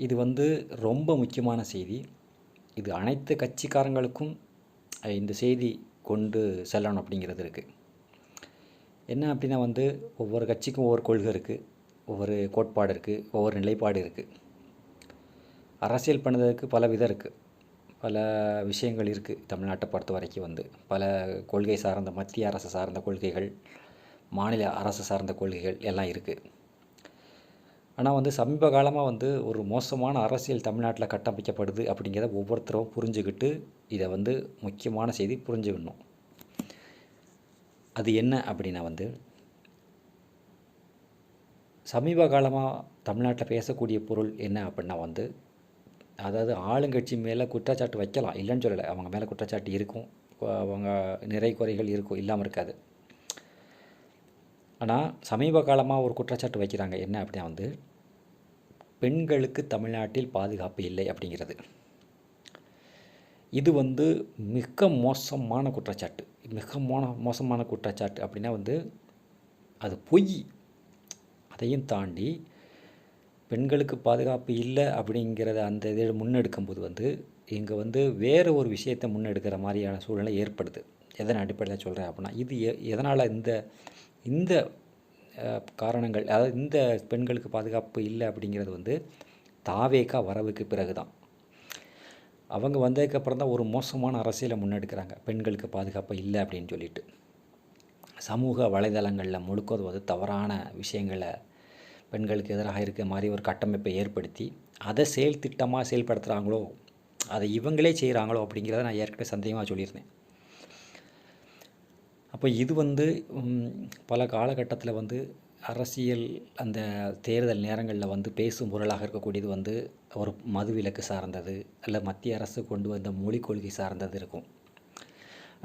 இது வந்து ரொம்ப முக்கியமான செய்தி. இது அனைத்து கட்சிக்காரங்களுக்கும் இந்த செய்தி கொண்டு செல்லணும் அப்படிங்கிறது இருக்குது. என்ன அப்படின்னா வந்து ஒவ்வொரு கட்சிக்கும் ஒவ்வொரு கொள்கை இருக்குது, ஒவ்வொரு கோட்பாடு இருக்குது, ஒவ்வொரு நிலைப்பாடு இருக்குது. அரசியல் பண்ணுறதுக்கு பல விதம் இருக்குது, பல விஷயங்கள் இருக்குது. தமிழ்நாட்டை பொறுத்த வரைக்கும் வந்து பல கொள்கை சார்ந்த, மத்திய அரசு சார்ந்த கொள்கைகள், மாநில அரசு சார்ந்த கொள்கைகள் எல்லாம் இருக்குது. ஆனால் வந்து சமீப காலமாக வந்து ஒரு மோசமான அரசியல் தமிழ்நாட்டில் கட்டமைக்கப்படுது அப்படிங்கிறத ஒவ்வொருத்தரும் புரிஞ்சுக்கிட்டு இதை வந்து முக்கியமான செய்தி புரிஞ்சுக்கணும். அது என்ன அப்படின்னா வந்து சமீப காலமாக தமிழ்நாட்டில் பேசக்கூடிய பொருள் என்ன அப்படின்னா வந்து, அதாவது ஆளுங்கட்சி மேலே குற்றச்சாட்டு வைக்கலாம், இல்லைன்னு சொல்லலை. அவங்க மேலே குற்றச்சாட்டு இருக்கும், அவங்க நிறை குறைகள் இருக்கும், இல்லாமல் இருக்காது. ஆனால் சமீப காலமாக ஒரு குற்றச்சாட்டு வைக்கிறாங்க. என்ன அப்படின்னா வந்து பெண்களுக்கு தமிழ்நாட்டில் பாதுகாப்பு இல்லை அப்படிங்கிறது. இது வந்து மிக மோசமான குற்றச்சாட்டு. மிக மோசமான குற்றச்சாட்டு அப்படின்னா வந்து அது பொய். அதையும் தாண்டி பெண்களுக்கு பாதுகாப்பு இல்லை அப்படிங்கிறத அந்த இதை முன்னெடுக்கும்போது வந்து இங்கே வந்து வேறு ஒரு விஷயத்தை முன்னெடுக்கிற மாதிரியான சூழ்நிலை ஏற்படுது. எதன் அடிப்படையில் சொல்கிறேன் அப்படின்னா, இது எதனால் இந்த காரணங்கள், அதாவது இந்த பெண்களுக்கு பாதுகாப்பு இல்லை அப்படிங்கிறது வந்து தாவேகா வரவுக்கு பிறகு தான். அவங்க வந்ததுக்கப்புறம் தான் ஒரு மோசமான அரசியலை முன்னெடுக்கிறாங்க, பெண்களுக்கு பாதுகாப்பு இல்லை அப்படின்னு சொல்லிட்டு. சமூக வலைதளங்களில் முழுக்கது வந்து தவறான விஷயங்களை பெண்களுக்கு எதிராக இருக்க மாதிரி ஒரு கட்டமைப்பை ஏற்படுத்தி அதை செயல் திட்டமாக செயல்படுத்துகிறாங்களோ, அதை இவங்களே செய்கிறாங்களோ அப்படிங்கிறத நான் ஏற்கனவே சந்தேகமாக சொல்லியிருந்தேன். அப்போ இது வந்து பல காலகட்டத்தில் வந்து அரசியல் அந்த தேர்தல் நேரங்களில் வந்து பேசும் பொருளாக இருக்கக்கூடியது வந்து ஒரு மதுவிலக்கு சார்ந்தது, இல்லை மத்திய அரசு கொண்டு வந்த மொழிக் கொள்கை சார்ந்தது இருக்கும்.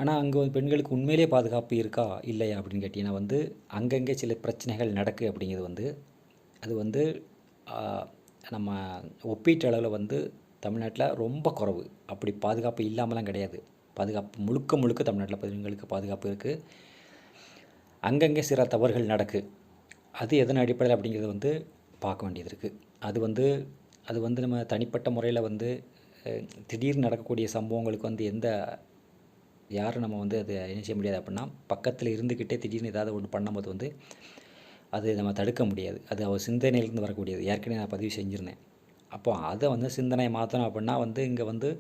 ஆனால் அங்கே பெண்களுக்கு உண்மையிலே பாதுகாப்பு இருக்கா இல்லையா அப்படின்னு கேட்டிங்கன்னா வந்து அங்கங்கே சில பிரச்சனைகள் நடக்குது அப்படிங்கிறது வந்து அது வந்து நம்ம ஒப்பீட்டளவில் வந்து தமிழ்நாட்டில் ரொம்ப குறைவு. அப்படி பாதுகாப்பு இல்லாமலாம் கிடையாது. பாதுகாப்பு முழுக்க தமிழ்நாட்டில் பெண்களுக்கு பாதுகாப்பு இருக்குது. அங்கங்கே சில தவறுகள் நடக்குது. அது எதன் அடிப்படையில் அப்படிங்கிறது வந்து பார்க்க வேண்டியது இருக்குது. அது வந்து நம்ம தனிப்பட்ட முறையில் வந்து திடீர்னு நடக்கக்கூடிய சம்பவங்களுக்கு வந்து யாரும் நம்ம வந்து அதை என்ன செய்ய முடியாது அப்படின்னா, பக்கத்தில் இருந்துக்கிட்டே திடீர்னு ஏதாவது ஒன்று பண்ணும்போது வந்து அது நம்ம தடுக்க முடியாது. அது அவர் சிந்தனையிலேருந்து வரக்கூடியது. ஏற்கனவே நான் பதிவு செஞ்சுருந்தேன். அப்போ அதை வந்து சிந்தனையை மாற்றணும் அப்படின்னா வந்து இங்கே வந்து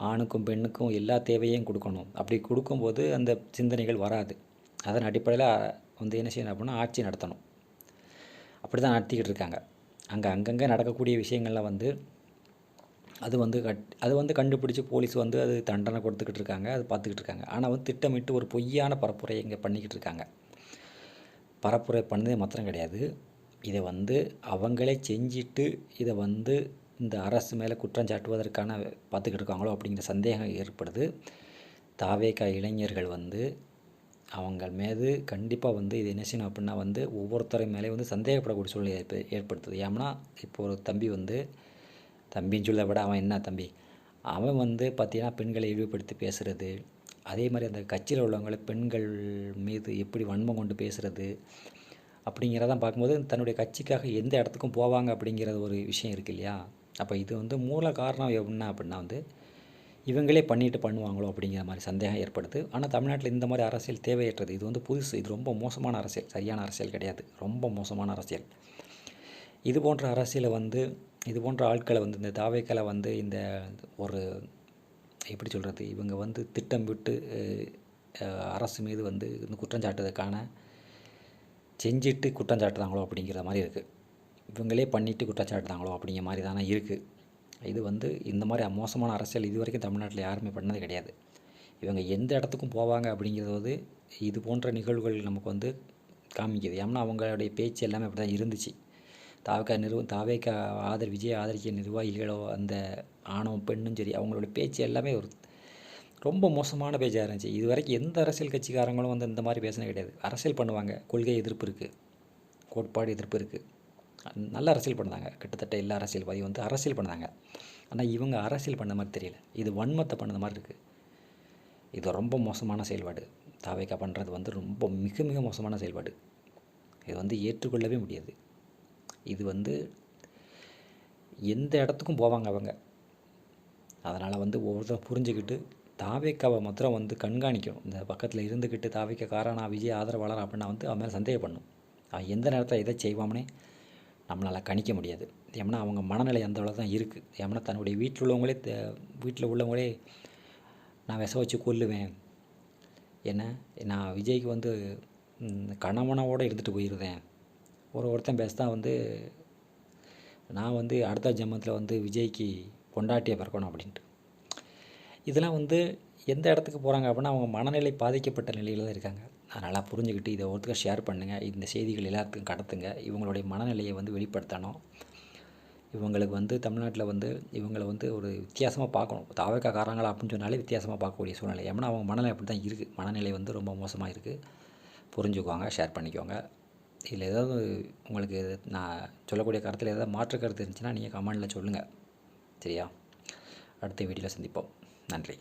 ஆணுக்கும் பெண்ணுக்கும் எல்லா தேவையும் கொடுக்கணும். அப்படி கொடுக்கும்போது அந்த சிந்தனைகள் வராது. அதன் அடிப்படையில் வந்து என்ன செய்யணும் அப்படின்னா ஆட்சி நடத்தணும். அப்படி தான் நடத்திக்கிட்டு இருக்காங்க. அங்கங்கே நடக்கக்கூடிய விஷயங்களில் வந்து அது வந்து கண்டுபிடிச்சி போலீஸ் வந்து அது தண்டனை கொடுத்துக்கிட்டு இருக்காங்க, அது பார்த்துக்கிட்டு இருக்காங்க. ஆனால் வந்து திட்டமிட்டு ஒரு பொய்யான பரப்புரையை இங்கே பண்ணிக்கிட்டு இருக்காங்க. பரப்புரை பண்ணதே மாத்திரம் கிடையாது, இதை வந்து அவங்களே செஞ்சுட்டு இதை வந்து இந்த அரசு மேலே குற்றம் சாட்டுவதற்கான பார்த்துக்கிட்டு இருக்காங்களோ அப்படிங்கிற சந்தேகம் ஏற்படுது. தாவேகா இளைஞர்கள் வந்து அவங்க மீது கண்டிப்பாக வந்து இது என்ன செய்யணும் அப்படின்னா வந்து ஒவ்வொருத்தரை மேலே வந்து சந்தேகப்படக்கூடிய சூழ்நிலை ஏற்படுத்துது. ஏன்னா இப்போ ஒரு தம்பி வந்து, தம்பின்னு சொல்ல விட அவன் என்ன தம்பி, அவன் வந்து பார்த்திங்கன்னா பெண்களை இழிவுபடுத்தி பேசுகிறது, அதே மாதிரி அந்த கட்சியில் உள்ளவங்களை பெண்கள் மீது எப்படி வன்மம் கொண்டு பேசுகிறது அப்படிங்கிறதான் பார்க்கும்போது தன்னுடைய கட்சிக்காக எந்த இடத்துக்கும் போவாங்க அப்படிங்கிறது ஒரு விஷயம் இருக்குது இல்லையா. அப்போ இது வந்து மூல காரணம் என்ன அப்படின்னா வந்து இவங்களே பண்ணுவாங்களோ அப்படிங்கிற மாதிரி சந்தேகம் ஏற்படுது. ஆனால் தமிழ்நாட்டில் இந்த மாதிரி அரசியல் தேவையற்றது. இது வந்து புதுசு. இது ரொம்ப மோசமான அரசியல், சரியான அரசியல் கிடையாது, ரொம்ப மோசமான அரசியல். இது போன்ற அரசியலை வந்து இது போன்ற ஆட்களை வந்து இந்த தாவேக்களை வந்து இந்த ஒரு எப்படி சொல்கிறது, இவங்க வந்து திட்டமிட்டு அரசு மீது வந்து இந்த குற்றஞ்சாட்டுறதுக்கான செஞ்சுட்டு குற்றஞ்சாட்டுறாங்களோ அப்படிங்கிற மாதிரி இருக்குது. இவங்களே பண்ணிவிட்டு குற்றச்சாட்டுறாங்களோ அப்படிங்கிற மாதிரி தானே இருக்குது. இது வந்து இந்த மாதிரி மோசமான அரசியல் இது வரைக்கும் தமிழ்நாட்டில் யாருமே பண்ணது கிடையாது. இவங்க எந்த இடத்துக்கும் போவாங்க அப்படிங்கிறது வந்து இது போன்ற நிகழ்வுகள் நமக்கு வந்து காமிக்குது. ஏன்னா அவங்களுடைய பேச்சு எல்லாமே அப்படி தான் இருந்துச்சு. தாவேக்கா விஜய் ஆதரிக்க நிர்வாகிகளோ அந்த ஆணும் பெண்ணும் சரி, அவங்களோட பேச்சு எல்லாமே ரொம்ப மோசமான பேச்சாக இருந்துச்சு. இது வரைக்கும் எந்த அரசியல் கட்சிக்காரங்களும் வந்து இந்த மாதிரி பேசினது கிடையாது. அரசியல் பண்ணுவாங்க, கொள்கை எதிர்ப்பு இருக்குது, கோட்பாடு எதிர்ப்பு இருக்குது, நல்ல அரசியல் பண்ணாங்க. கிட்டத்தட்ட எல்லா அரசியல்வாதியும் வந்து அரசியல் பண்ணாங்க. ஆனால் இவங்க அரசியல் பண்ண மாதிரி தெரியல, இது வன்மத்தை பண்ண மாதிரி இருக்குது. இது ரொம்ப மோசமான செயல்பாடு. தாவேக்கா பண்ணுறது வந்து ரொம்ப மிக மிக மோசமான செயல்பாடு. இது வந்து ஏற்றுக்கொள்ளவே முடியாது. இது வந்து எந்த இடத்துக்கும் போவாங்க அவங்க. அதனால் வந்து ஒவ்வொருத்தரும் புரிஞ்சுக்கிட்டு தாவேக்காவை மாத்திரம் வந்து கண்காணிக்கணும். இந்த பக்கத்தில் இருந்துக்கிட்டு தாவேக்காரனா விஜய் ஆதரவாளர் அப்படின்னா வந்து அவன் மேலே சந்தேகப்படணும். அவன் எந்த நேரத்தில் எதை செய்வானே நம்மளால் கணிக்க முடியாது. ஏன்னா அவங்க மனநிலை அந்த அளவு தான் இருக்குது. ஏன்னா தன்னுடைய வீட்டில் உள்ளவங்களே நான் விஷம் வச்சு கொல்லுவேன், என்ன நான் விஜய்க்கு வந்து கணவனோடு இருந்துட்டு போயிடுவேன். ஒருத்தன் பேசதான் வந்து நான் வந்து அடுத்த ஜென்மத்தில் வந்து விஜய்க்கு பொண்டாட்டியை பிறக்கணும் அப்படின்ட்டு. இதெல்லாம் வந்து எந்த இடத்துக்கு போகிறாங்க அப்படின்னா அவங்க மனநிலை பாதிக்கப்பட்ட நிலையில் தான் இருக்காங்க. அதனால் புரிஞ்சுக்கிட்டு இதை ஒருத்தருக்கு ஷேர் பண்ணுங்கள். இந்த செய்திகள் எல்லாத்துக்கும் கடத்துங்க. இவங்களுடைய மனநிலையை வந்து வெளிப்படுத்தணும். இவங்களுக்கு வந்து தமிழ்நாட்டில் வந்து இவங்களை வந்து ஒரு வித்தியாசமாக பார்க்கணும். தாவேக்காரங்களா அப்படின்னு சொன்னாலே வித்தியாசமாக பார்க்கக்கூடிய சூழ்நிலை. ஏன்னா அவங்க மனநிலை அப்படி தான் இருக்குது. மனநிலை வந்து ரொம்ப மோசமாக இருக்குது. புரிஞ்சுக்குவாங்க, ஷேர் பண்ணிக்கோங்க. இதில் ஏதாவது உங்களுக்கு நான் சொல்லக்கூடிய கருத்தில் ஏதாவது மாற்று கருத்து இருந்துச்சுன்னா நீங்கள் கமெண்டில் சொல்லுங்கள். சரியா? அடுத்த வீடியோவில் சந்திப்போம். நன்றி.